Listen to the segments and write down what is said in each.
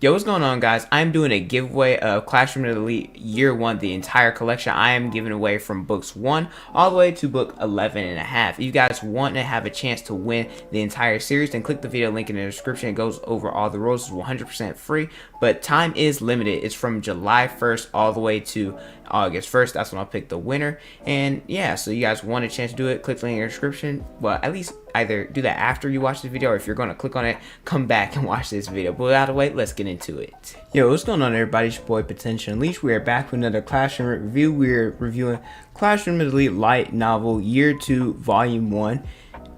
Yo, what's going on, guys? I'm doing a giveaway of Classroom Elite Year 1, the entire collection. I am giving away from books 1 all the way to book 11 and a half. If you guys want to have a chance to win the entire series, then click the video link in the description. It goes over all the rules. It's 100% free, but time is limited. It's from July 1st all the way to August 1st. That's when I'll pick the winner. And yeah, so you guys want a chance to do it, click the link in the description. Well, at least either do that after you watch the video, or if you're going to click on it, come back and watch this video. But without the wait, let's get into it. Yo, what's going on, everybody? It's your boy Potential Unleashed. We are back with another Classroom review. We're reviewing Classroom Elite Light Novel Year 2 Volume 1.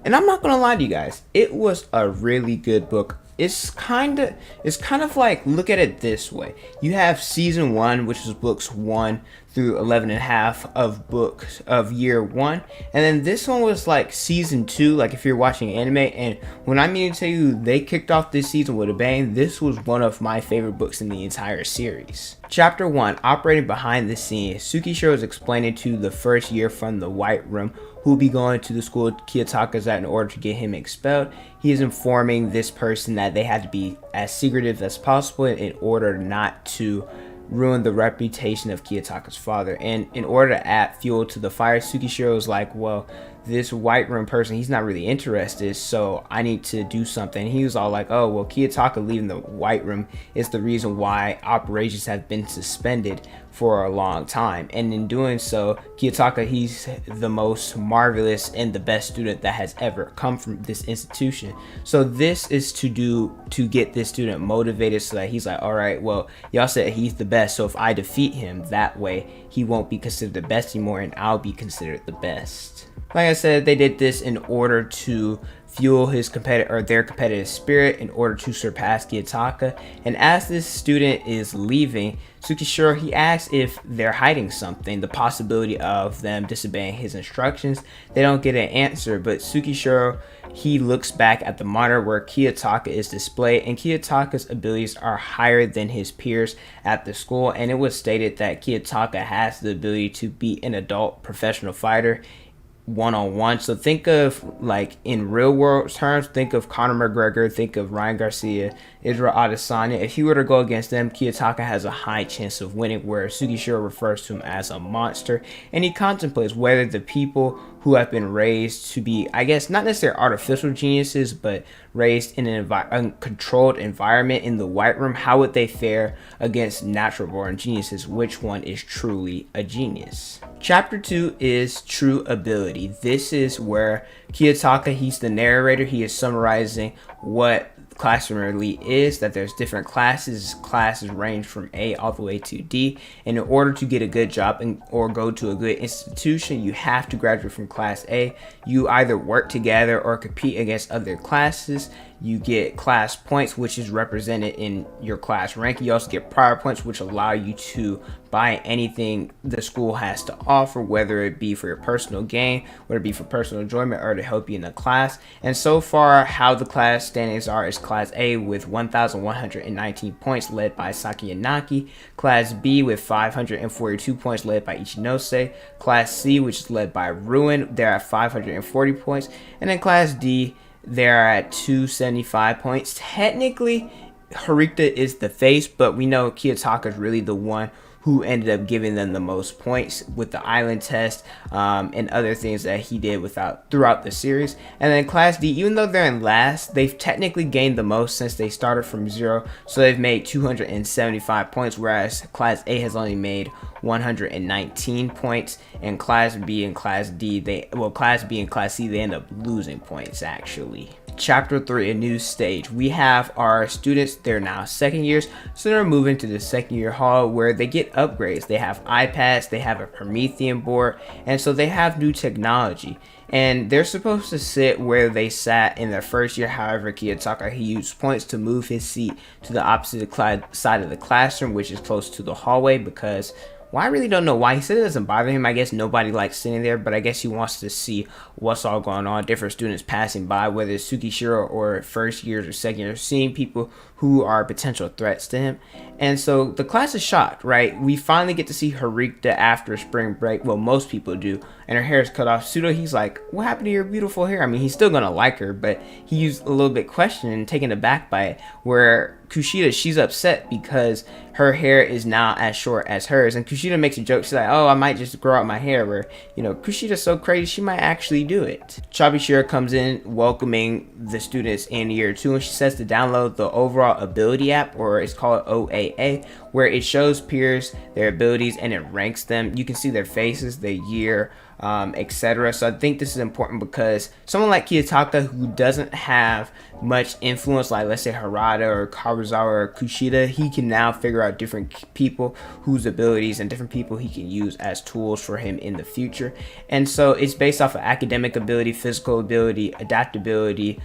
And I'm not going to lie to you guys, it was a really good book. It's kind of like, look at it this way. You have season 1, which is books 1 through 11 and a half of books of year 1, and then this one was like season 2, like if you're watching anime. And when I mean to tell you they kicked off this season with a bang, this was one of my favorite books in the entire series. Chapter 1, operating behind the scenes. Tsukishiro is explaining to the first year from the White Room who will be going to the school Kiyotaka's at in order to get him expelled. He is informing this person that they had to be as secretive as possible in order not to ruin the reputation of Kiyotaka's father. And in order to add fuel to the fire, Tsukishiro is like, well, this White Room person, he's not really interested, so I need to do something. He was all like, oh, well, Kiyotaka leaving the White Room is the reason why operations have been suspended for a long time. And in doing so, Kiyotaka, he's the most marvelous and the best student that has ever come from this institution. So this is to get this student motivated so that he's like, all right, well, y'all said he's the best, so if I defeat him, that way he won't be considered the best anymore and I'll be considered the best. Like I said, they did this in order to fuel his their competitive spirit in order to surpass Kiyotaka. And as this student is leaving, Tsukishiro, he asks if they're hiding something, the possibility of them disobeying his instructions. They don't get an answer, but Tsukishiro, he looks back at the monitor where Kiyotaka is displayed, and Kiyotaka's abilities are higher than his peers at the school. And it was stated that Kiyotaka has the ability to be an adult professional fighter one-on-one. So think of, like, in real world terms, think of Conor McGregor, think of Ryan Garcia, Israel Adesanya. If he were to go against them, Kiyotaka has a high chance of winning, where Tsukishiro refers to him as a monster. And he contemplates whether the people who have been raised to be, I guess, not necessarily artificial geniuses, but raised in a controlled environment in the White Room, how would they fare against natural born geniuses? Which one is truly a genius? Chapter 2 is True Ability. This is where Kiyotaka, he's the narrator. He is summarizing what Classroom Elite is, that there's different classes. Classes range from A all the way to D, and in order to get a good job or go to a good institution, you have to graduate from class A. You either work together or compete against other classes. You get class points, which is represented in your class rank. You also get prior points, which allow you to buy anything the school has to offer, whether it be for your personal gain, whether it be for personal enjoyment, or to help you in the class. And so far, how the class standings are is Class A with 1,119 points, led by Saki Yanaki. Class B with 542 points, led by Ichinose. Class C, which is led by Ruin, they're at 540 points. And then Class D, they're at 275 points. Technically, Harikta is the face, but we know Kiyotaka is really the one who ended up giving them the most points with the island test and other things that he did throughout the series. And then Class D, even though they're in last, they've technically gained the most since they started from 0. So they've made 275 points, whereas Class A has only made 119 points. And Class B and Class D, Class B and Class C, they end up losing points actually. Chapter 3, a new stage. We have our students, they're now second years, so they're moving to the second year hall where they get upgrades. They have iPads, they have a Promethean board, and so they have new technology. And they're supposed to sit where they sat in their first year. However, Kiyotaka, he used points to move his seat to the opposite side of the classroom, which is close to the hallway, because, well, I really don't know why. He said it doesn't bother him. I guess nobody likes sitting there, but I guess he wants to see what's all going on. Different students passing by, whether it's Tsukishiro or first years or second years, seeing people who are potential threats to him. And so the class is shocked, right? We finally get to see Harikta after spring break. Well, most people do. And her hair is cut off. Pseudo, he's like, what happened to your beautiful hair? I mean, he's still going to like her, but he's a little bit questioned and taken aback by it. Where Kushida, she's upset because her hair is now as short as hers. And Kushida makes a joke. She's like, oh, I might just grow out my hair. Where, Kushida's so crazy, she might actually do it. Chabishira comes in welcoming the students in year 2. And she says to download the overall ability app, or it's called OAA, where it shows peers their abilities and it ranks them. You can see their faces, their year, etc. So I think this is important because someone like Kiyotaka, who doesn't have much influence, like let's say Harada or Kawazawa or Kushida, he can now figure out different people whose abilities and different people he can use as tools for him in the future. And so it's based off of academic ability, physical ability, adaptability,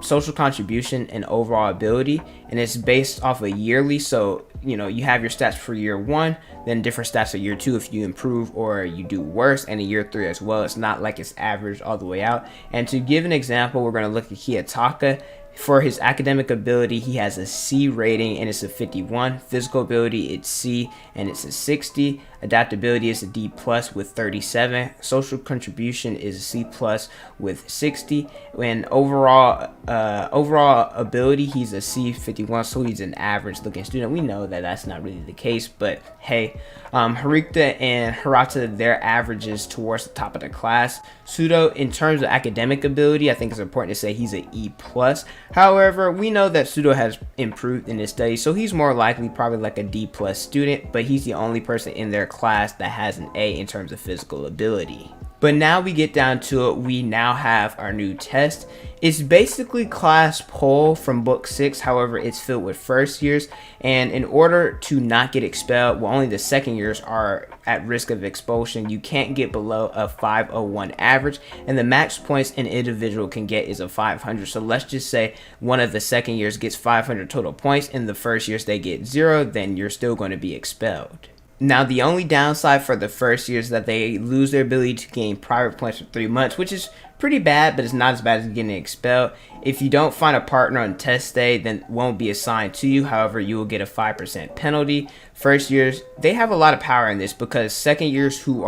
social contribution, and overall ability. And it's based off of yearly. So you have your stats for year 1, then different stats for year 2 if you improve or you do worse, and in year 3 as well. It's not like it's averaged all the way out. And to give an example, we're going to look at Kiyotaka. For his academic ability, he has a C rating and it's a 51. Physical ability, it's C and it's a 60. Adaptability is a D plus with 37. Social contribution is a C plus with 60. And overall ability, he's a C 51, so he's an average looking student. We know that that's not really the case, but hey, Harikta and Hirata, their averages towards the top of the class. Pseudo, in terms of academic ability, I think it's important to say he's an E plus. However, we know that Pseudo has improved in his studies, so he's more likely probably like a D plus student, but he's the only person in their class that has an A in terms of physical ability. But now we get down to it, we now have our new test. It's basically class poll from book 6, however it's filled with first years, and in order to not get expelled, well, only the second years are at risk of expulsion. You can't get below a 501 average, and the max points an individual can get is a 500. So let's just say one of the second years gets 500 total points, and the first years they get 0, then you're still going to be expelled. Now, the only downside for the first year is that they lose their ability to gain private points for 3 months, which is pretty bad, but it's not as bad as getting expelled. If you don't find a partner on test day, then won't be assigned to you. However, you will get a 5% penalty. First years, they have a lot of power in this because second years who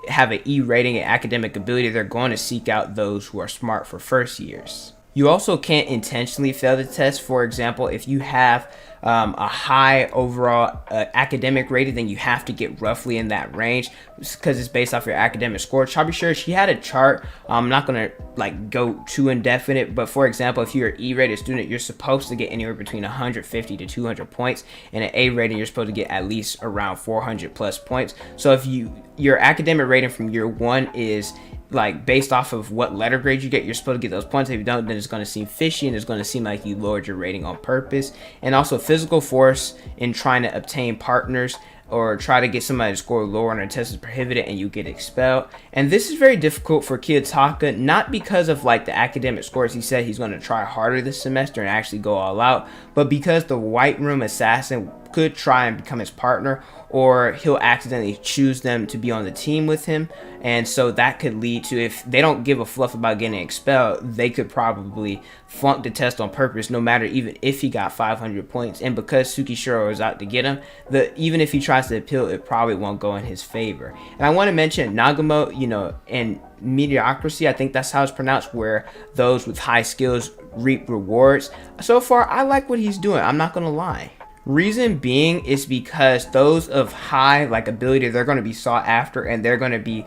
have an E rating and academic ability, they're going to seek out those who are smart for first years. You also can't intentionally fail the test. For example, if you have a high overall academic rating, then you have to get roughly in that range because it's based off your academic score. Chabishira, she had a chart. I'm not going to go too indefinite, but for example, if you're an E-rated student, you're supposed to get anywhere between 150 to 200 points, and an A rating, you're supposed to get at least around 400 plus points. So if your academic rating from year 1 is based off of what letter grade you get, you're supposed to get those points. If you don't, then it's going to seem fishy and it's going to seem like you lowered your rating on purpose. And also physical force in trying to obtain partners or try to get somebody to score lower on a test is prohibited and you get expelled. And this is very difficult for Kiyotaka, not because of the academic scores. He said he's going to try harder this semester and actually go all out, but because the White Room Assassin could try and become his partner, or he'll accidentally choose them to be on the team with him. And so that could lead to, if they don't give a fluff about getting expelled, they could probably flunk the test on purpose, no matter even if he got 500 points. And because Tsukishiro is out to get him, even if he tries to appeal, it probably won't go in his favor. And I want to mention Nagamo, and mediocrity, I think that's how it's pronounced, where those with high skills reap rewards. So far, I like what he's doing. I'm not going to lie. Reason being is because those of high ability, they're going to be sought after, and they're going to be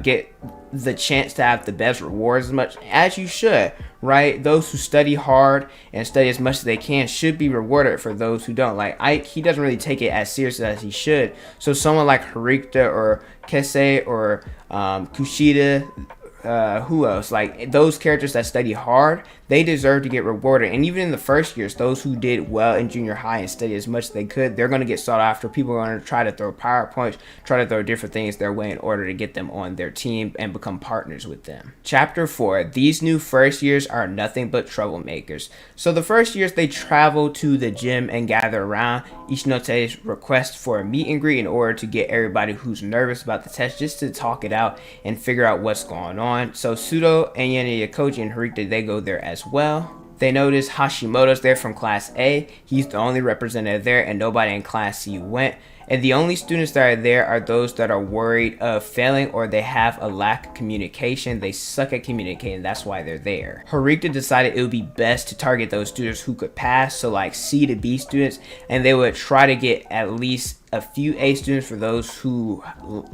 get the chance to have the best rewards, as much as you should, right? Those who study hard and study as much as they can should be rewarded for those who don't. He doesn't really take it as seriously as he should. So someone like Harikta or Kese or Kushida, who else? Those characters that study hard, they deserve to get rewarded. And even in the first years, those who did well in junior high and study as much as they could, they're going to get sought after. People are going to try to throw PowerPoints, try to throw different things their way in order to get them on their team and become partners with them. Chapter 4. These new first years are nothing but troublemakers. So the first years, they travel to the gym and gather around Ichinote's request for a meet and greet in order to get everybody who's nervous about the test just to talk it out and figure out what's going on. So Pseudo, Anyan, Yakoji, and Harikta, they go there as well. They notice Hashimoto's there from Class A. He's the only representative there, and nobody in Class C went. And the only students that are there are those that are worried of failing, or they have a lack of communication. They suck at communicating. That's why they're there. Harita decided it would be best to target those students who could pass, so like C to B students, and they would try to get at least a few A students for those who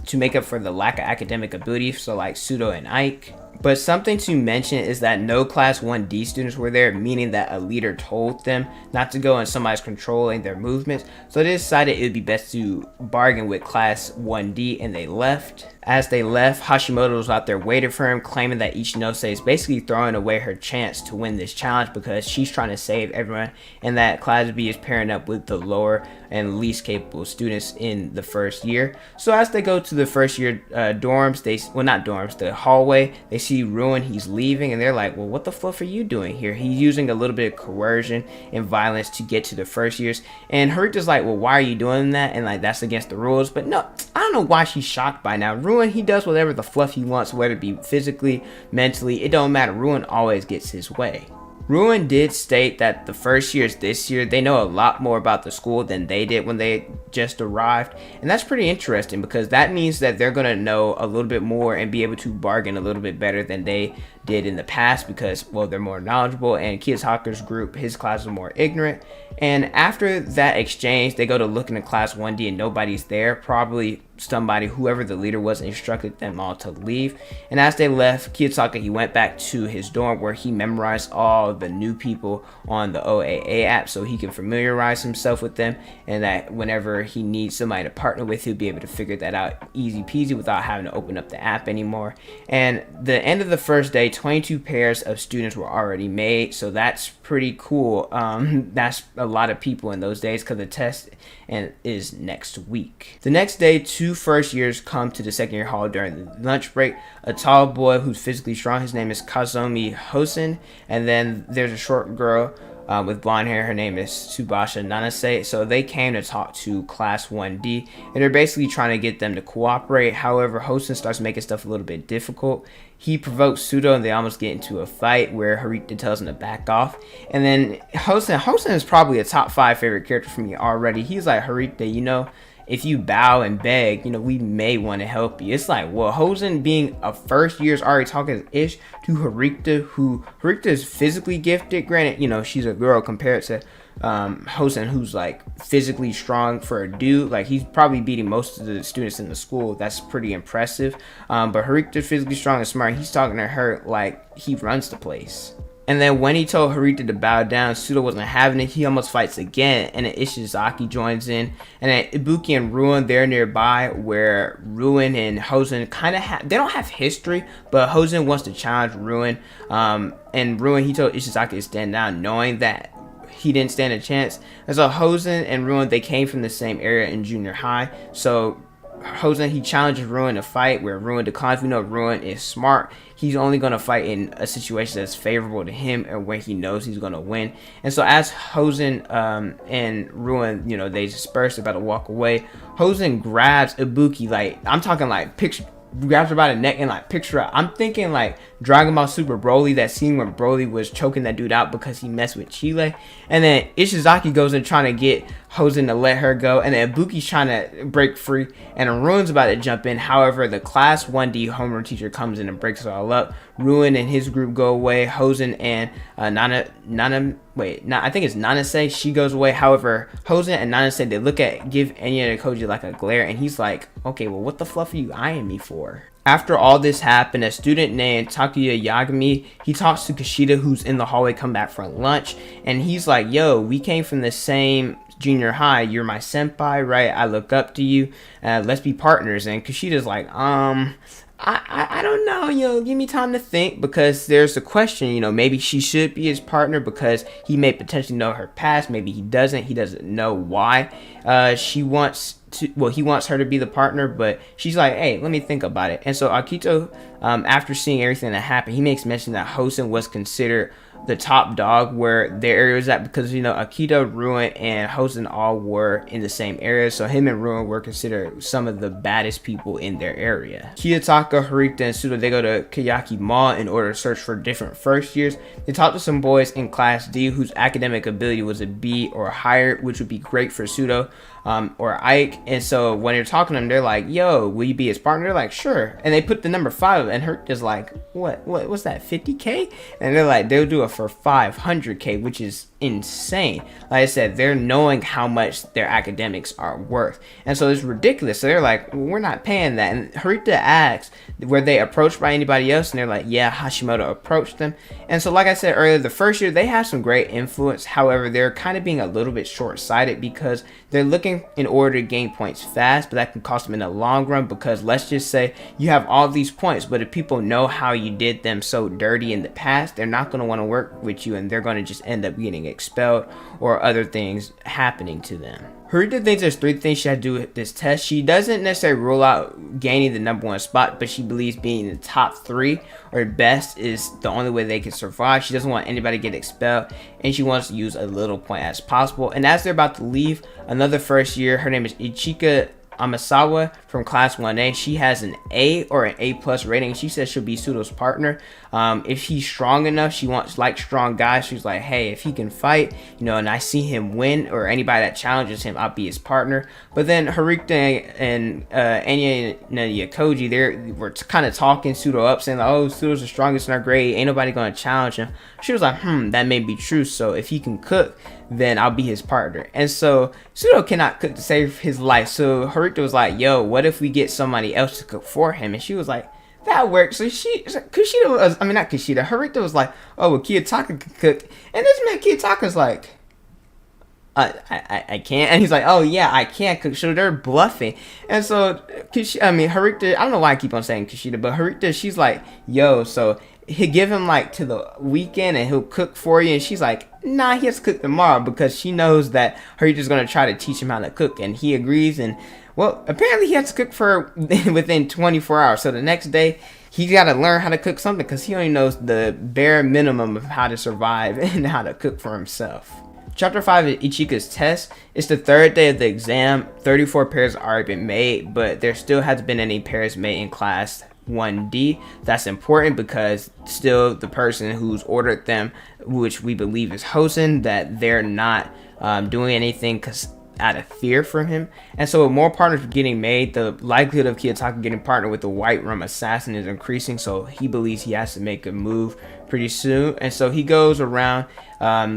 to make up for the lack of academic ability, so like Pseudo and Ike. But something to mention is that no Class 1D students were there, meaning that a leader told them not to go and somebody's controlling their movements. So they decided it would be best to bargain with Class 1D, and they left. As they left, Hashimoto was out there waiting for him, claiming that Ichinose is basically throwing away her chance to win this challenge because she's trying to save everyone, and that Class B is pairing up with the lower and least capable students in the first year. So as they go to the first year dorms, the hallway, they see Ruin, he's leaving, and they're like, well, what the fluff are you doing here? He's using a little bit of coercion and violence to get to the first years, and Harita's like, well, why are you doing that? And like, that's against the rules. But no, I don't know why she's shocked by now. Ruin, he does whatever the fluff he wants, whether it be physically, mentally, it don't matter. Ruin always gets his way. Ruin did state that the first years this year, they know a lot more about the school than they did when they just arrived. And that's pretty interesting because that means that they're going to know a little bit more and be able to bargain a little bit better than they did in the past because, well, they're more knowledgeable, and Kiyosaku's group, his class, is more ignorant. And after that exchange, they go to look into Class 1D and nobody's there. Probably somebody, whoever the leader was, instructed them all to leave. And as they left, Kiyosaku, he went back to his dorm where he memorized all the new people on the OAA app so he can familiarize himself with them, and that whenever he needs somebody to partner with, he'll be able to figure that out easy peasy without having to open up the app anymore. And the end of the first day, 22 pairs of students were already made, so that's pretty cool. That's a lot of people in those days because the test is next week. The next day, 2 first years come to the second year hall during the lunch break. A tall boy who's physically strong, his name is Kazumi Hosen, and then there's a short girl with blonde hair. Her name is Tsubasa Nanase. So they came to talk to Class 1D, and they're basically trying to get them to cooperate. However, Hosen starts making stuff a little bit difficult. He provokes Pseudo, and they almost get into a fight where Harita tells him to back off. And then Hosen is probably a top 5 favorite character for me already. He's like, Harita, if you bow and beg, we may want to help you. It's like, well, Hosen being a first year's already talking ish to Harita is physically gifted. Granted, she's a girl compared to Hosen, who's like physically strong for a dude. Like, he's probably beating most of the students in the school. That's pretty impressive. But Harita's physically strong and smart. He's talking to her like he runs the place. And then when he told Harita to bow down, Pseudo wasn't having it. He almost fights again, and then Ishizaki joins in. And then Ibuki and Ruin, they're nearby, where Ruin and Hosen kind of they don't have history, but Hosen wants to challenge Ruin. And Ruin, he told Ishizaki to stand down, knowing that he didn't stand a chance. And so Hosen and Ruin, they came from the same area in junior high. So Hosen, he challenges Ruin to fight, where Ruin declines. We know Ruin is smart. He's only going to fight in a situation that's favorable to him and where he knows he's going to win. And so as Hosen and Ruin, they disperse, about to walk away, Hosen grabs Ibuki, grabs her by the neck and picture her. I'm thinking like Dragon Ball Super Broly, that scene when Broly was choking that dude out because he messed with Chile. And then Ishizaki goes in trying to get Hosen to let her go, and then Ibuki's trying to break free, and Ruin's about to jump in. However, the Class 1D homeroom teacher comes in and breaks it all up. Ruin and his group go away. Hosen and I think it's Nanase, she goes away. However, Hosen and Nanase, they give Enya Koji like a glare, and he's like, okay, well, what the fluff are you eyeing me for? After all this happened, a student named Takuya Yagami, he talks to Kushida, who's in the hallway, come back from lunch, and he's like, yo, we came from the same junior high. You're my senpai, right? I look up to you. Let's be partners. And Kushida's like, I don't know, give me time to think, because there's a question, maybe she should be his partner because he may potentially know her past. Maybe he doesn't know why he wants her to be the partner, but she's like, hey, let me think about it. And so Akito, after seeing everything that happened, he makes mention that Hosen was considered the top dog where their area was at, because Akita, Ruin, and Hosen all were in the same area, so him and Ruin were considered some of the baddest people in their area. Kiyotaka, Harita, and Sudo, they go to Kayaki Mall in order to search for different first years. They talk to some boys in class D whose academic ability was a B or higher, which would be great for Sudo or Ike. And so when you're talking to them, they're like, yo, will you be his partner? They're like, sure. And they put the number 5, and Harita's like, what's that, 50K? And they're like, they'll do it for 500K, which is insane. Like I said, they're knowing how much their academics are worth, and so it's ridiculous. So they're like, well, we're not paying that. And Harita asks, were they approached by anybody else? And they're like, yeah, Hashimoto approached them. And so like I said earlier, the first year they have some great influence. However, they're kind of being a little bit short-sighted because they're looking in order to gain points fast, but that can cost them in the long run, because let's just say you have all these points, but if people know how you did them so dirty in the past, they're not going to want to work with you, and they're going to just end up getting expelled or other things happening to them. Harita thinks there's 3 things she had to do with this test. She doesn't necessarily rule out gaining the number 1 spot, but she believes being in the top 3 or best is the only way they can survive. She doesn't want anybody to get expelled, and she wants to use a little point as possible. And as they're about to leave another first year, her name is Ichika Amasawa from class 1A. She has an A or an A+ rating. She says she'll be Sudo's partner. If he's strong enough, she wants like strong guys. She's like, hey, if he can fight, and I see him win, or anybody that challenges him, I'll be his partner. But then Harita and Anya Yakoji, they were kind of talking Sudo up, saying like, oh, Sudo's the strongest in our grade, ain't nobody gonna challenge him. She was like, that may be true, so if he can cook, then I'll be his partner. And so Sudo cannot cook to save his life, so Harita was like, yo, what if we get somebody else to cook for him? And she was like, that works. So Harita was like, oh, well, Kiyotaka can cook. And this man Kiyotaka's like, I can't. And he's like, oh yeah, I can't cook. So they're bluffing. And so Harita, I don't know why I keep on saying Kushida, but Harita, she's like, yo, so he'll give him like to the weekend and he'll cook for you. And she's like, nah, he has to cook tomorrow, because she knows that Harita's going to try to teach him how to cook. And he agrees. And well, apparently he has to cook for within 24 hours. So the next day, he's got to learn how to cook something, because he only knows the bare minimum of how to survive and how to cook for himself. Chapter 5 is Ichika's Test. It's the 3rd day of the exam. 34 pairs have already been made, but there still hasn't been any pairs made in class 1D. That's important because still the person who's ordered them, which we believe is Hosen, that they're not doing anything because out of fear from him. And so with more partners getting made, the likelihood of Kiyotaka getting partnered with the White Room assassin is increasing, so he believes he has to make a move pretty soon. And so he goes around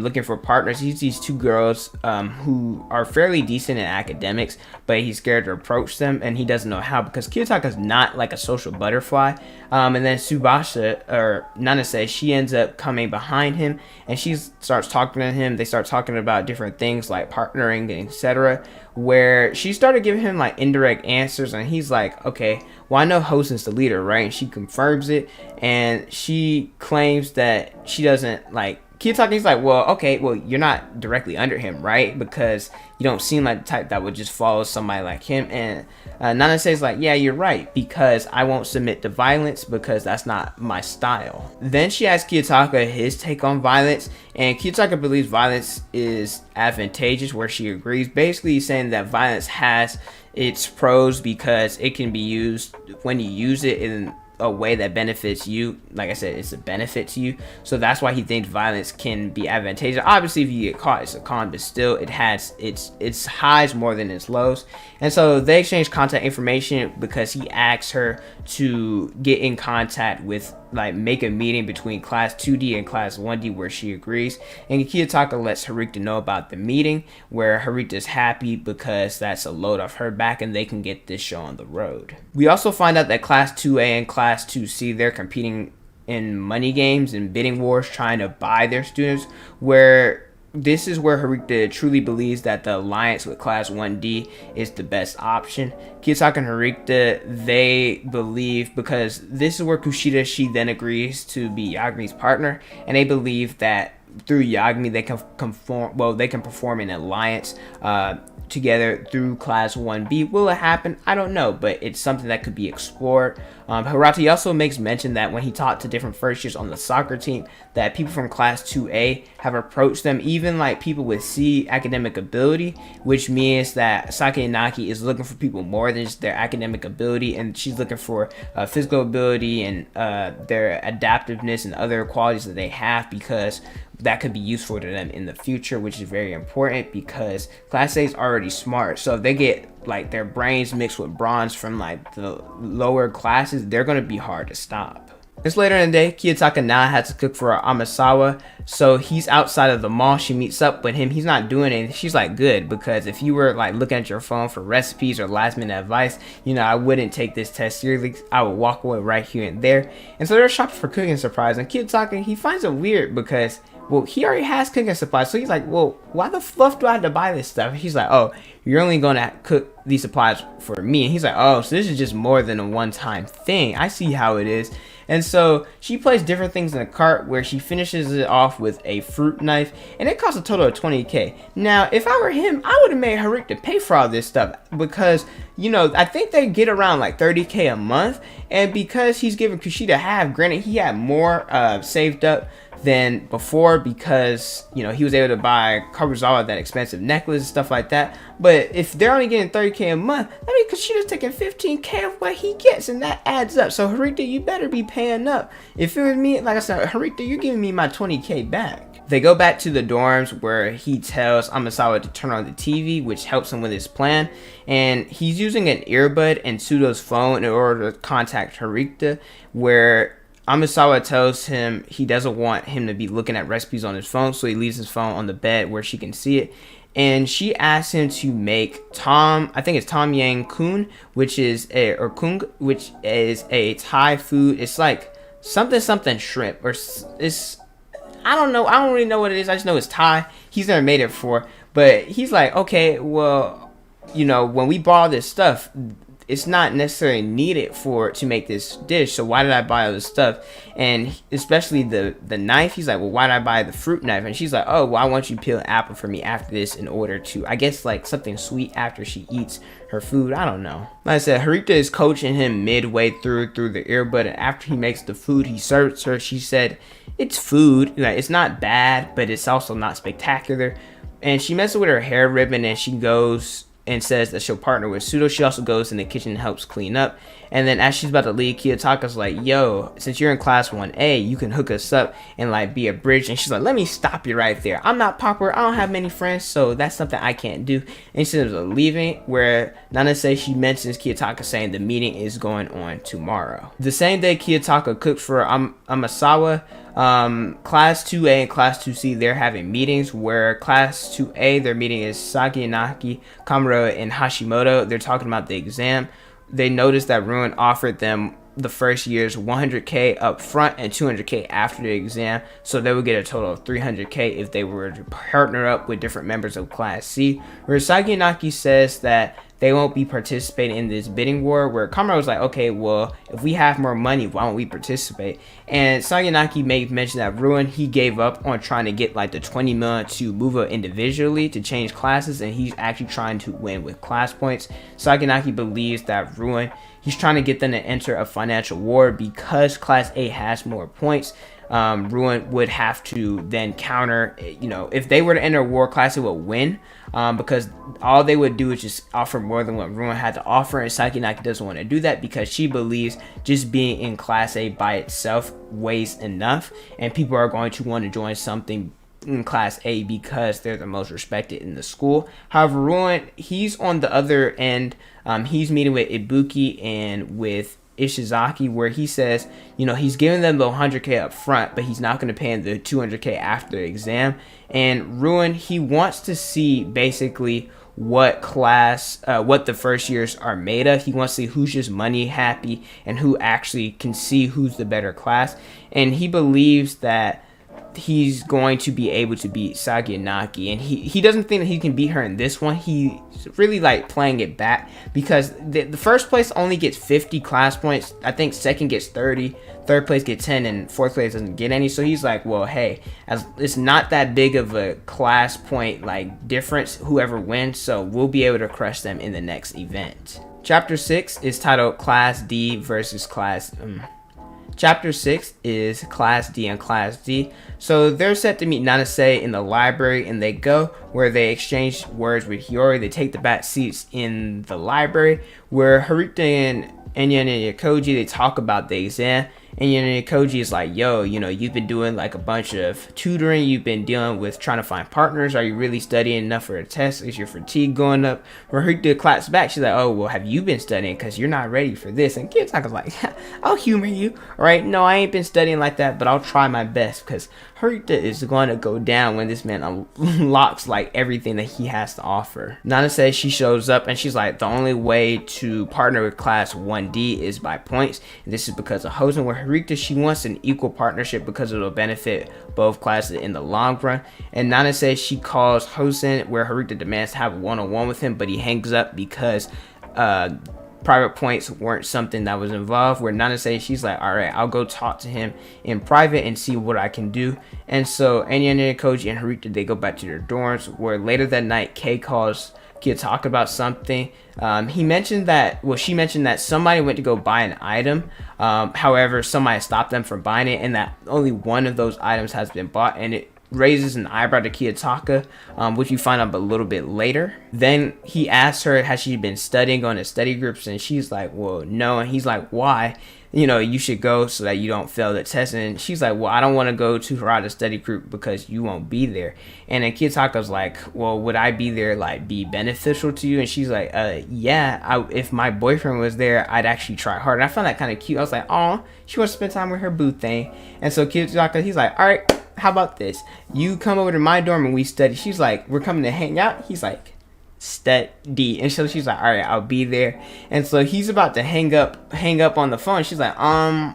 looking for partners. He sees 2 girls who are fairly decent in academics, but he's scared to approach them, and he doesn't know how, because Kiyotaka is not like a social butterfly. And then Tsubasa, or Nanase, she ends up coming behind him, and she starts talking to him. They start talking about different things like partnering, etc., where she started giving him like indirect answers, and he's like, okay, well, I know Hosen's the leader, right? And she confirms it, and she claims that she doesn't like Kiyotaka's like, well, okay, well, you're not directly under him, right? Because you don't seem like the type that would just follow somebody like him. And Nana says like, yeah, you're right, because I won't submit to violence because that's not my style. Then she asks Kiyotaka his take on violence, and Kiyotaka believes violence is advantageous, where she agrees. Basically saying that violence has its pros because it can be used when you use it in a way that benefits you. Like I said, it's a benefit to you, so that's why he thinks violence can be advantageous. Obviously, if you get caught, it's a con, but still, it has its highs more than its lows. And so they exchange contact information because he asks her to get in contact with, like, make a meeting between class 2D and class 1D, where she agrees. And Kiyotaka lets Harita know about the meeting, where Harita's happy because that's a load off her back and they can get this show on the road. We also find out that class 2A and class 2C, they're competing in money games and bidding wars, trying to buy their students, where this is where Harita truly believes that the alliance with class 1D is the best option. Kiyotaka and Harita, they believe, because this is where Kushida, she then agrees to be Yagami's partner, and they believe that through Yagami, they can conform. Well, they can perform an alliance together through Class 1B. Will it happen? I don't know, but it's something that could be explored. Hirata also makes mention that when he talked to different first years on the soccer team, that people from Class 2A have approached them, even like people with C academic ability, which means that Sakinaki is looking for people more than just their academic ability, and she's looking for physical ability and their adaptiveness and other qualities that they have, because that could be useful to them in the future, which is very important because Class A is already smart. So if they get like their brains mixed with bronze from like the lower classes, they're going to be hard to stop. It's later in the day, Kiyotaka now has to cook for Amasawa, so he's outside of the mall. She meets up with him. He's not doing it. She's like, good, because if you were like looking at your phone for recipes or last minute advice, you know, I wouldn't take this test seriously. I would walk away right here and there. And so they're shopping for cooking supplies, and Kiyotaka, he finds it weird because, well, he already has cooking supplies. So he's like, well, why the fluff do I have to buy this stuff? And she's like, oh, you're only going to cook these supplies for me. And he's like, oh, so this is just more than a one-time thing. I see how it is. And so she places different things in a cart where she finishes it off with a fruit knife, and it costs a total of 20k. Now, if I were him, I would have made Harikta pay for all this stuff because, you know, I think they get around like 30k a month, and because he's giving Kushida half, granted he had more saved up than before because, you know, he was able to buy Karuzawa that expensive necklace and stuff like that. But if they're only getting 30k a month, that means Kushida's taking 15k of what he gets, and that adds up. So Harikta, you better be paying up. If it was me, like I said, Harikta, you're giving me my 20k back. They go back to the dorms where he tells Amasawa to turn on the TV, which helps him with his plan. And he's using an earbud and Pseudo's phone in order to contact Harikta, where Amasawa tells him he doesn't want him to be looking at recipes on his phone, so he leaves his phone on the bed where she can see it. And she asks him to make I think it's Tom Yang Kun, which is Kung, which is a Thai food. It's like something shrimp, or it's, I don't know. I don't really know what it is. I just know it's Thai. He's never made it before, but he's like, okay, well, you know, when we bought all this stuff, it's not necessarily needed to make this dish, so why did I buy all this stuff? And especially the knife, he's like, well, why did I buy the fruit knife? And she's like, oh, well, I want you to peel an apple for me after this in order to, I guess, like something sweet after she eats her food. I don't know. Like I said, Harikta is coaching him midway through the earbud, and after he makes the food he serves her, she said, it's food, like, it's not bad, but it's also not spectacular. And she messes with her hair ribbon, and she goes and says that she'll partner with Pseudo. She also goes in the kitchen and helps clean up. And then as she's about to leave, Kiyotaka's like, yo, since you're in Class 1A, you can hook us up and like be a bridge. And she's like, let me stop you right there. I'm not popular. I don't have many friends, so that's something I can't do. And she ends up leaving, where Nana says she mentions Kiyotaka saying the meeting is going on tomorrow. The same day, Kiyotaka cooked for Amasawa. Class 2A and Class 2C, they're having meetings, where Class 2A, their meeting is Sakinaki, Kamura, and Hashimoto. They're talking about the exam. They noticed that Ruin offered them the first year's 100k up front and 200k after the exam, so they would get a total of 300k if they were to partner up with different members of Class C. Where Sakinaki says that they won't be participating in this bidding war, where Kamura was like, okay, well, if we have more money, why don't we participate? And Sakinaki made mention that Ruin, he gave up on trying to get like the 20 million to move up individually to change classes, and he's actually trying to win with class points. Sakinaki believes that Ruin, he's trying to get them to enter a financial war because Class A has more points. Ruin would have to then counter, you know, if they were to enter a war, Class A would win, because all they would do is just offer more than what Ruin had to offer, and Sakinaki doesn't want to do that because she believes just being in Class A by itself weighs enough, and people are going to want to join something in Class A because they're the most respected in the school. However, Ruin, he's on the other end. He's meeting with Ibuki and with Ishizaki, where he says, you know, he's giving them the 100k up front, but he's not going to pay them the 200k after the exam. And Ruin, he wants to see basically what the first years are made of. He wants to see who's just money happy and who actually can see who's the better class. And he believes that he's going to be able to beat Saganaki, and he doesn't think that he can beat her in this one. He's really like playing it back because the first place only gets 50 class points. I think second gets 30, third place gets 10, and fourth place doesn't get any. So he's like, well, hey, as it's not that big of a class point like difference, whoever wins, so we'll be able to crush them in the next event. Chapter 6 is titled Class D versus Class Chapter 6 is Class D and Class D. So they're set to meet Nanase in the library, and they go where they exchange words with Hiyori. They take the back seats in the library where Haruta and Enya and Yakoji, they talk about the exam. Enya and Yakoji is like, yo, you know, you've been doing like a bunch of tutoring. You've been dealing with trying to find partners. Are you really studying enough for a test? Is your fatigue going up? Haruta claps back. She's like, oh, well, have you been studying? Because you're not ready for this. And Kiyotaka's like, I'll humor you. All right, no, I ain't been studying like that, but I'll try my best because Haruta is going to go down when this man unlocks like everything that he has to offer. Nana says she shows up and she's like, the only way to partner with Class 1D is by points. And this is because of Hosen. Where Haruta, she wants an equal partnership because it'll benefit both classes in the long run. And Nana says she calls Hosen, where Haruta demands to have a one-on-one with him, but he hangs up because private points weren't something that was involved. Where Nana says she's like, all right, I'll go talk to him in private and see what I can do. And so Enya, Koji, and Haruta, they go back to their dorms, where later that night Kei calls talk about something. She mentioned that somebody went to go buy an item. However, somebody stopped them from buying it, and that only one of those items has been bought, and it raises an eyebrow to Kiyotaka, which you find out a little bit later. Then he asks her, has she been studying, going to study groups? And she's like, well, no. And he's like, why? You know, you should go so that you don't fail the test. And she's like, well, I don't want to go to Harada's study group because you won't be there. And then Kiyotaka's like, well, would I be there, like, be beneficial to you? And she's like, yeah, if my boyfriend was there, I'd actually try hard. And I found that kind of cute. I was like, oh, she wants to spend time with her boo thing. And so Kiyotaka, he's like, all right, how about this? You come over to my dorm and we study. She's like, we're coming to hang out. He's like, study. And so she's like, all right, I'll be there. And so he's about to hang up on the phone. She's like,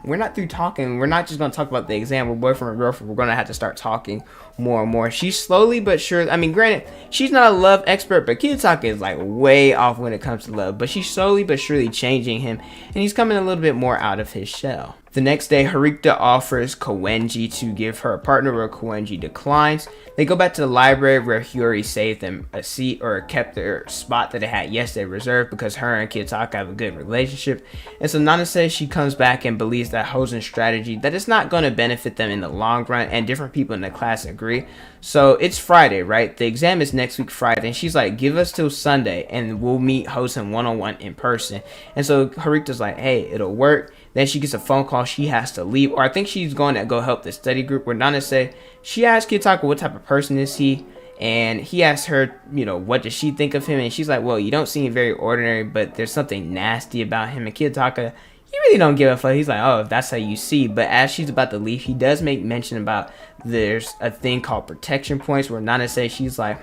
we're not through talking. We're not just gonna talk about the exam. We're boyfriend and girlfriend. We're gonna have to start talking more and more. She's slowly but sure, I mean, granted, she's not a love expert, but Kiyotaka is like way off when it comes to love, but she's slowly but surely changing him, and he's coming a little bit more out of his shell. The next day, Haruta offers Koenji to give her a partner, where Koenji declines. They go back to the library where Hiyori saved them a seat, or kept their spot that they had yesterday reserved, because her and Kiyotaka have a good relationship. And so Nana says she comes back and believes that Hosen's strategy, that it's not going to benefit them in the long run, and different people in the class agree. So it's Friday, right? The exam is next week Friday, and she's like, give us till Sunday and we'll meet Hosen one-on-one in person. And so Haruta's like, hey, it'll work. Then she gets a phone call. She has to leave, or I think she's going to go help the study group, where Nana said she asked Kiyotaka what type of person is he, and he asked her, you know, what does she think of him, and she's like, well, you don't seem very ordinary, but there's something nasty about him. And Kiyotaka, he really don't give a fuck. He's like, oh, if that's how you see. But as she's about to leave, he does make mention about there's a thing called protection points, where Nana says she's like,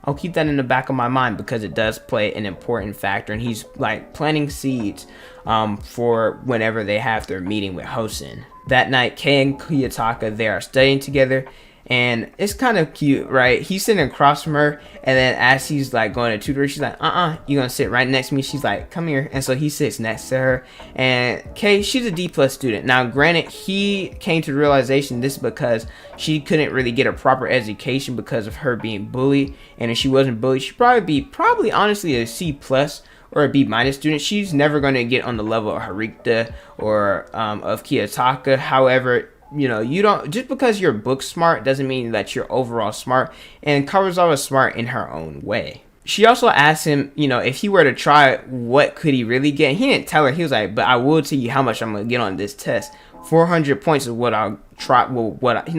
I'll keep that in the back of my mind because it does play an important factor. And he's like planting seeds for whenever they have their meeting with Hosen. That night, Kei and Kiyotaka, they are studying together. And it's kind of cute, right? He's sitting across from her, and then as he's like going to tutor her, she's like, you're gonna sit right next to me. She's like, come here. And so he sits next to her. And Kei, she's a D+ student. Now, granted, he came to the realization this is because she couldn't really get a proper education because of her being bullied. And if she wasn't bullied, she'd probably honestly a C+ or a B- student. She's never going to get on the level of Haruta or of Kiyotaka. However, you know, you don't, just because you're book smart doesn't mean that you're overall smart. And Kawazawa's smart in her own way. She also asked him, you know, if he were to try, what could he really get? He didn't tell her. He was like, but I will tell you how much I'm going to get on this test. 400 points is what I'll try. Well, that's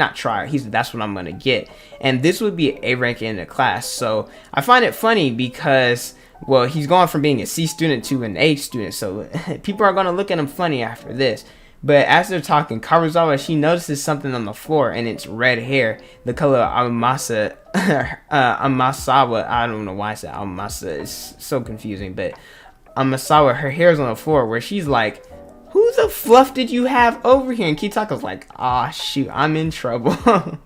what I'm going to get. And this would be A rank in the class. So I find it funny because, well, he's going from being a C student to an A student. So people are going to look at him funny after this. But as they're talking, Kawazawa, she notices something on the floor, and it's red hair, the color of Amasawa. I don't know why I said Amasa. It's so confusing. But Amasawa, her hair's on the floor, where she's like, who the fluff did you have over here? And Kitaka's like, ah, shoot, I'm in trouble.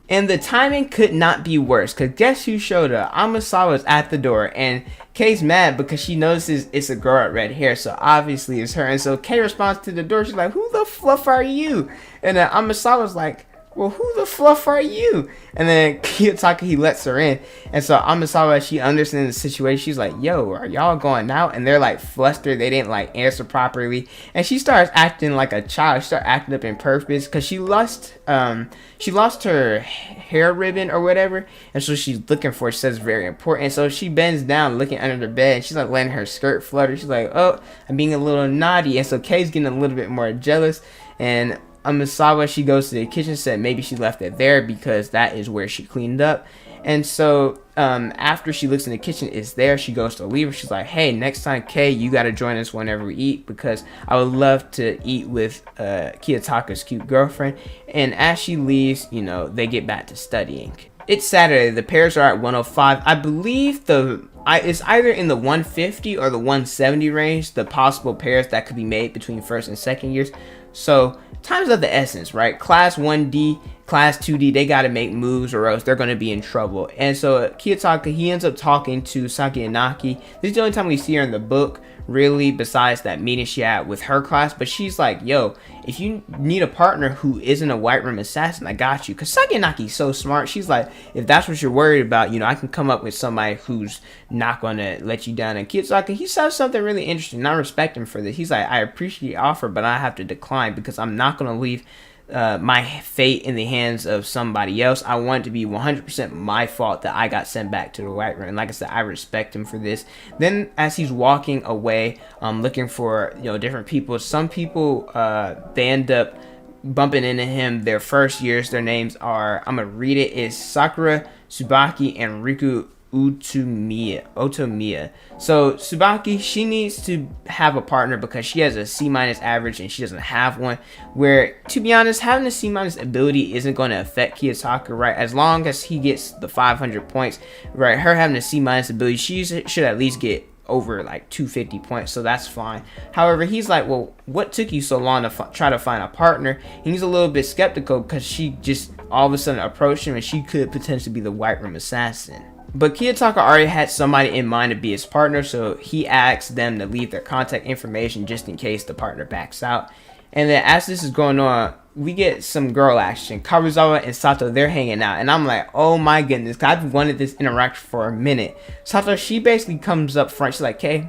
And the timing could not be worse, because guess who showed up? Amasawa's at the door, and Kei's mad because she notices it's a girl with red hair, so obviously it's her. And so Kei responds to the door, she's like, who the fluff are you? And then Amasawa's like, well, who the fluff are you? And then Kiyotaka, he lets her in. And so Amasawa, she understands the situation. She's like, yo, are y'all going out? And they're like flustered. They didn't like answer properly. And she starts acting like a child. She starts acting up in purpose because she lost her hair ribbon or whatever. And so she's looking for it. She says it's very important. So she bends down looking under the bed. And she's like letting her skirt flutter. She's like, oh, I'm being a little naughty. And so Kei's getting a little bit more jealous. And Amasawa, she goes to the kitchen set. Maybe she left it there because that is where she cleaned up. And so after she looks in the kitchen, it's there. She goes to leave. She's like, hey, next time, Kei, you got to join us whenever we eat, because I would love to eat with Kiyotaka's cute girlfriend. And as she leaves, you know, they get back to studying. It's Saturday. The pairs are at 105. I believe it's either in the 150 or the 170 range, the possible pairs that could be made between first and second years. So time's of the essence, right? Class 1D, class 2D, they got to make moves or else they're going to be in trouble. And so Kiyotaka, he ends up talking to Saki Inaki. This is the only time we see her in the book, really, besides that meeting she had with her class. But she's like, yo, if you need a partner who isn't a White Room assassin, I got you. Because Saki Inaki's so smart. She's like, if that's what you're worried about, you know, I can come up with somebody who's not going to let you down. And Kiyotaka, he says something really interesting, and I respect him for this. He's like, I appreciate the offer, but I have to decline because I'm not going to leave my fate in the hands of somebody else. I want it to be 100% my fault that I got sent back to the White Room. And like I said, I respect him for this. Then as he's walking away, looking for, you know, different people, some people they end up bumping into him. Their first years, their names are, I'm gonna read it, is Sakura, Tsubaki, and Riku Otomiya. So Tsubaki, she needs to have a partner because she has a C- average and she doesn't have one, where, to be honest, having a C- ability isn't going to affect Kiyotaka, right? As long as he gets the 500 points, right? Her having a C- ability, she should at least get over like 250 points, so that's fine. However, he's like, well, what took you so long to try to find a partner? And he's a little bit skeptical because she just all of a sudden approached him and she could potentially be the White Room assassin. But Kiyotaka already had somebody in mind to be his partner, so he asks them to leave their contact information just in case the partner backs out. And then as this is going on, we get some girl action. Karuzawa and Sato, they're hanging out. And I'm like, oh my goodness, I've wanted this interaction for a minute. Sato, she basically comes up front. She's like, Kei,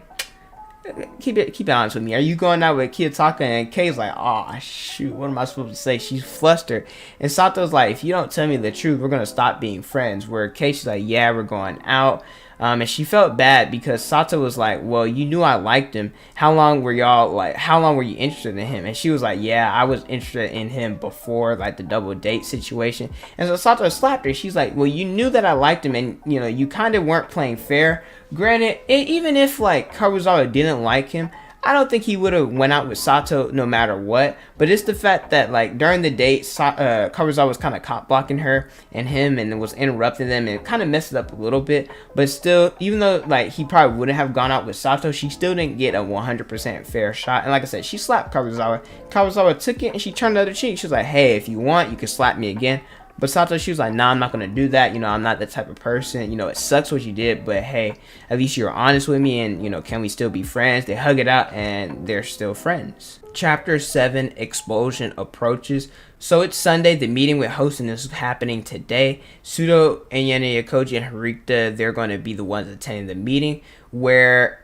keep it honest with me. Are you going out with Kiyotaka? And Kei's like, oh shoot, what am I supposed to say? She's flustered. And Sato's like, if you don't tell me the truth, we're gonna stop being friends. Where Kei, she's like, yeah, we're going out. And she felt bad because Sato was like, well, you knew I liked him. How long were you interested in him? And she was like, yeah, I was interested in him before, like, the double date situation. And so Sato slapped her. She's like, well, you knew that I liked him, and, you know, you kind of weren't playing fair. Granted, even if, like, Karuzawa didn't like him, I don't think he would have went out with Sato no matter what. But it's the fact that, like, during the date, Karuzawa was kind of cop blocking her and him and was interrupting them, and it kind of messed it up a little bit. But still, even though, like, he probably wouldn't have gone out with Sato, she still didn't get a 100% fair shot. And like I said, she slapped Karuzawa. Karuzawa took it and she turned the other cheek. She was like, hey, if you want, you can slap me again. But Sato, she was like, nah, I'm not going to do that. You know, I'm not that type of person. You know, it sucks what you did, but hey, at least you're honest with me, and, you know, can we still be friends? They hug it out and they're still friends. Chapter 7, Expulsion approaches. So it's Sunday. The meeting with Hosen is happening today. Sudo, Enyane, Yakoji, and Harikta, they're going to be the ones attending the meeting, where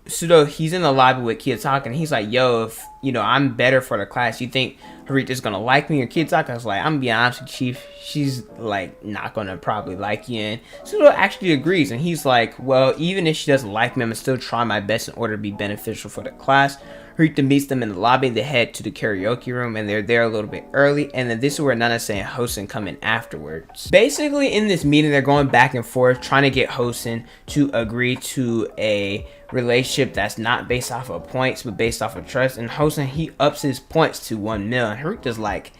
Sudo, he's in the lobby with Kiyotaka, and he's like, yo, if, you know, I'm better for the class, you think Harita's gonna like me? Or Kiyotaka's like, I'm gonna be honest with you, Chief, she's like not gonna probably like you. And Sudo actually agrees, and he's like, well, even if she doesn't like me, I'm gonna still try my best in order to be beneficial for the class. Harita meets them in the lobby. They head to the karaoke room, and they're there a little bit early. And then this is where Nanase and Hosen come in afterwards. Basically, in this meeting, they're going back and forth, trying to get Hosen to agree to a relationship that's not based off of points, but based off of trust. And Hosen, he ups his points to 1 million. Harita's like,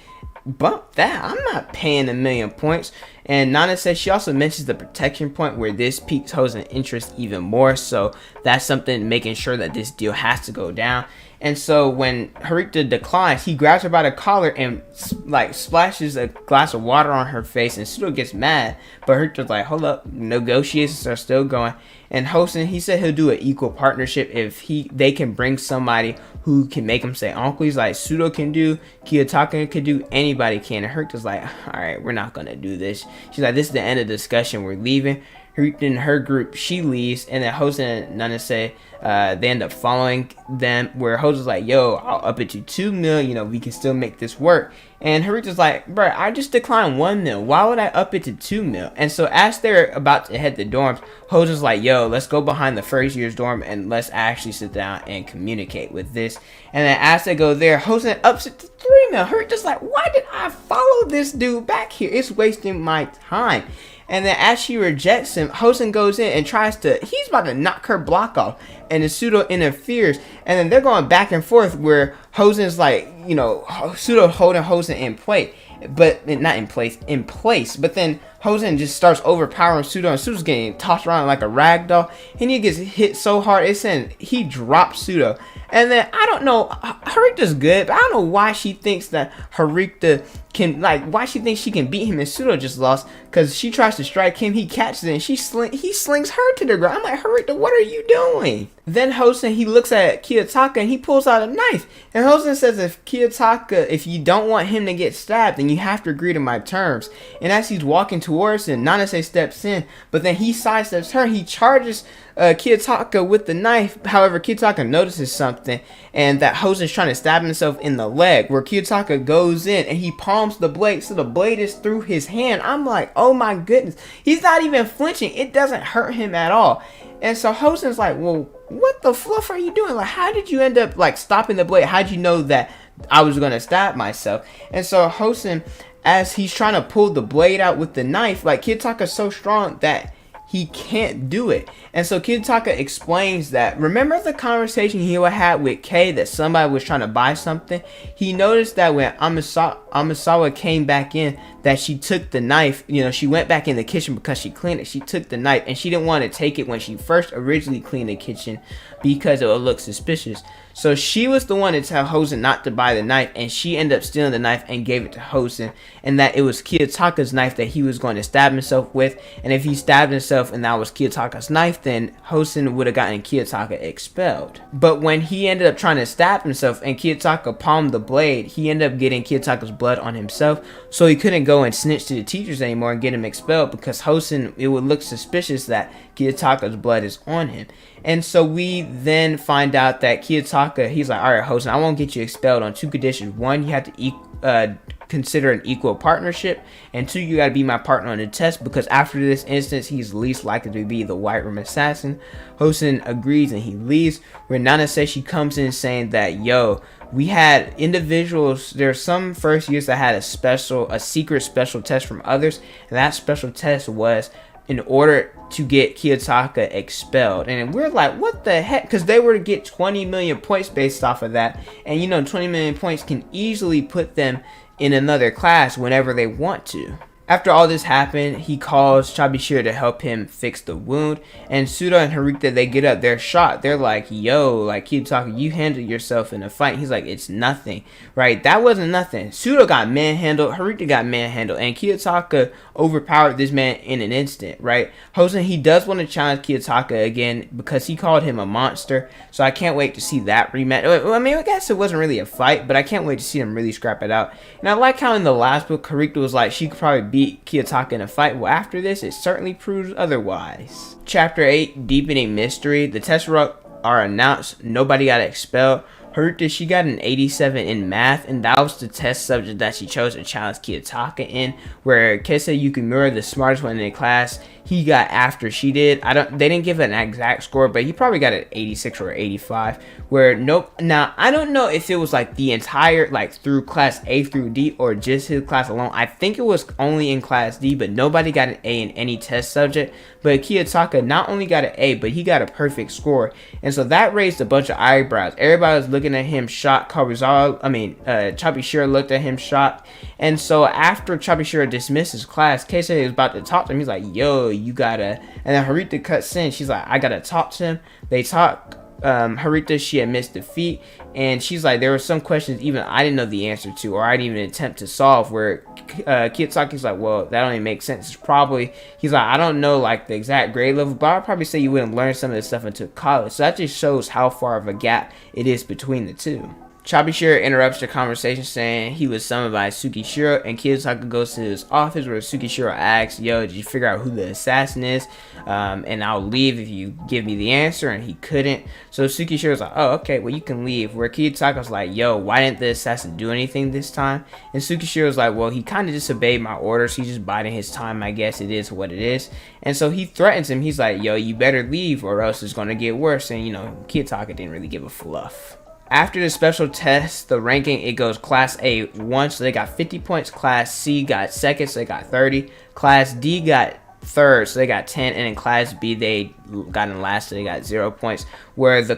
bump that, I'm not paying 1 million points. And Nana says she also mentions the protection point, where this piques Hosen's interest even more. So that's something making sure that this deal has to go down. And so when Harita declines, he grabs her by the collar and like splashes a glass of water on her face, and Pseudo gets mad. But Harita's like, hold up, negotiations are still going. And Hosen, he said he'll do an equal partnership if they can bring somebody who can make him say uncle. He's like, Pseudo can do, Kiyotaka can do, anybody can. And Harita's like, alright, we're not gonna do this. She's like, this is the end of the discussion, we're leaving. Harita and her group, she leaves, and then Hosen and Nana say they end up following them, where Hosen's like, yo, I'll up it to 2 mil, you know, we can still make this work. And Harita's like, bro, I just declined 1 mil, why would I up it to 2 mil? And so as they're about to head to dorms, Hosen's like, yo, let's go behind the first year's dorm and let's actually sit down and communicate with this. And then as they go there, Hosen ups it to 3 mil. Harita's like, why did I follow this dude back here? It's wasting my time. And then as she rejects him, Hosen goes in and he's about to knock her block off. And the Pseudo interferes. And then they're going back and forth, where Hosen's like, you know, Pseudo holding Hosen in place. But not in place. But then Hosen just starts overpowering Pseudo, and Pseudo's getting tossed around like a rag doll. And he gets hit so hard, it's saying he drops Pseudo. And then I don't know, Harita's good, but I don't know why she thinks that Harita can, like, why she thinks she can beat him, and Pseudo just lost, because she tries to strike him, he catches it, and he slings her to the ground. I'm like, Harita, what are you doing? Then Hosen, he looks at Kiyotaka and he pulls out a knife. And Hosen says, if you don't want him to get stabbed, then you have to agree to my terms. And as he's walking towards him, Nanase steps in, but then he sidesteps her. He charges Kiyotaka with the knife. However, Kiyotaka notices something, and that Hosen's trying to stab himself in the leg, where Kiyotaka goes in and he palms the blade, so the blade is through his hand. I'm like, oh my goodness. He's not even flinching. It doesn't hurt him at all. And so Hosen's like, well, what the fluff are you doing? Like, how did you end up like stopping the blade? How'd you know that I was gonna stab myself? And so Hosen, as he's trying to pull the blade out with the knife, like, Kiyotaka's so strong that he can't do it. And so Kiyotaka explains that, remember the conversation he had with Kei that somebody was trying to buy something? He noticed that when Amasawa came back in, that she took the knife, you know, she went back in the kitchen because she cleaned it. She took the knife, and she didn't want to take it when she first originally cleaned the kitchen because it would look suspicious. So she was the one to tell Hosen not to buy the knife, and she ended up stealing the knife and gave it to Hosen, and that it was Kiyotaka's knife that he was going to stab himself with. And if he stabbed himself and that was Kiyotaka's knife, then Hosen would have gotten Kiyotaka expelled. But when he ended up trying to stab himself and Kiyotaka palmed the blade, he ended up getting Kiyotaka's blood on himself, so he couldn't go and snitch to the teachers anymore and get him expelled, because Hosen, it would look suspicious that Kiyotaka's blood is on him. And so we then find out that Kiyotaka, he's like, all right, Hosen, I won't get you expelled on 2 conditions. 1, you have to consider an equal partnership, and 2, you got to be my partner on the test, because after this instance, he's least likely to be the White Room assassin. Hosen agrees and he leaves, where Nana says she comes in saying that, yo, we had individuals, there's some first years that had a secret special test from others, and that special test was in order to get Kiyotaka expelled. And we're like, what the heck? Because they were to get 20 million points based off of that. And you know, 20 million points can easily put them in another class whenever they want to. After all this happened, he calls Chabishiro to help him fix the wound. And Suda and Harita, they get up, they're shocked. They're like, yo, like, Kiyotaka, you handled yourself in a fight. He's like, it's nothing, right? That wasn't nothing. Suda got manhandled, Harita got manhandled, and Kiyotaka overpowered this man in an instant, right? Hosen, he does want to challenge Kiyotaka again because he called him a monster. So I can't wait to see that rematch. I mean, I guess it wasn't really a fight, but I can't wait to see them really scrap it out. And I like how in the last book, Harita was like, she could probably beat Kiyotaka in a fight. Well, after this, it certainly proves otherwise. Chapter 8, Deepening Mystery. The test results are announced. Nobody got expelled. Harita, she got an 87 in math, and that was the test subject that she chose to challenge Kiyotaka in, where Keisei Yukimura, the smartest one in the class, he got after she did. They didn't give an exact score, but he probably got an 86 or 85. Where nope. Now I don't know if it was like the entire, like through class A through D, or just his class alone. I think it was only in class D, but nobody got an A in any test subject. But Kiyotaka not only got an A, but he got a perfect score, and so that raised a bunch of eyebrows. Everybody was looking at him shocked. Chabishira looked at him shocked, and so after Chabishira dismissed his class, Keisei was about to talk to him. He's like, "Yo, you gotta," and then Harita cuts in. She's like, "I gotta talk to him." They talk. Harita, she admits defeat, and she's like, there were some questions even I didn't know the answer to, or I didn't even attempt to solve, where Kiyotaki's like, well, that only makes sense. It's probably, he's like, I don't know like the exact grade level, but I'd probably say you wouldn't learn some of this stuff until college. So that just shows how far of a gap it is between the two. Chabishira interrupts the conversation saying he was summoned by Tsukishiro, and Kiyotaka goes to his office where Tsukishiro asks, yo, did you figure out who the assassin is? And I'll leave if you give me the answer, and he couldn't. So Tsukishiro's like, oh, okay, well, you can leave. Where Kiyotaka's like, yo, why didn't the assassin do anything this time? And Tsukishiro's like, well, he kind of disobeyed my orders. He's just biding his time, I guess. It is what it is. And so he threatens him. He's like, yo, you better leave or else it's going to get worse. And, you know, Kiyotaka didn't really give a fluff. After the special test, the ranking, it goes Class A 1, so they got 50 points. Class C got second, so they got 30. Class D got third, so they got 10. And in Class B, they got in last, so they got 0 points. Where the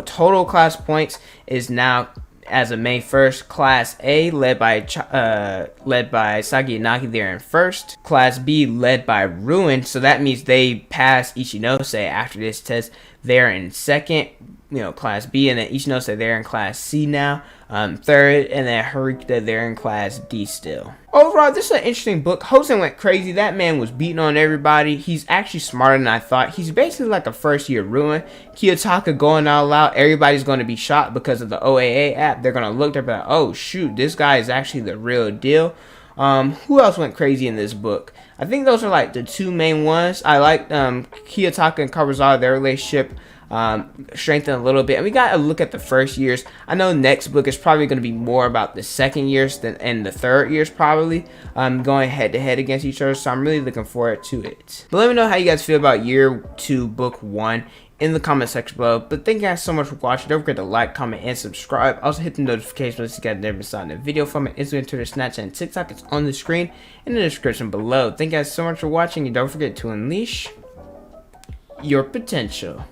total class points is now, as of May 1st, Class A led by Sagi Inaki, they're in first. Class B led by Ruin, so that means they passed Ichinose after this test. They're in second, you know, Class B, and then Ichinose, they're in Class C now, third, and then Harita, they're in Class D still. Overall, this is an interesting book. Hosen went crazy. That man was beating on everybody. He's actually smarter than I thought. He's basically like a first-year Ruin. Kiyotaka going all out. Everybody's going to be shocked because of the OAA app. They're going to look, they're like, oh, shoot, this guy is actually the real deal. Who else went crazy in this book? I think those are like the two main ones. I like Kiyotaka and Kawazawa, their relationship strengthened a little bit, and we got to look at the first years. I know next book is probably going to be more about the second years and the third years, probably going head to head against each other, so I'm really looking forward to it. But let me know how you guys feel about year 2 book 1 in the comment section below. But thank you guys so much for watching. Don't forget to like, comment, and subscribe. Also hit the notification bell so you guys never miss out on a video from my Instagram, Twitter, Snapchat, and TikTok. It's on the screen in the description below. Thank you guys so much for watching, and don't forget to unleash your potential.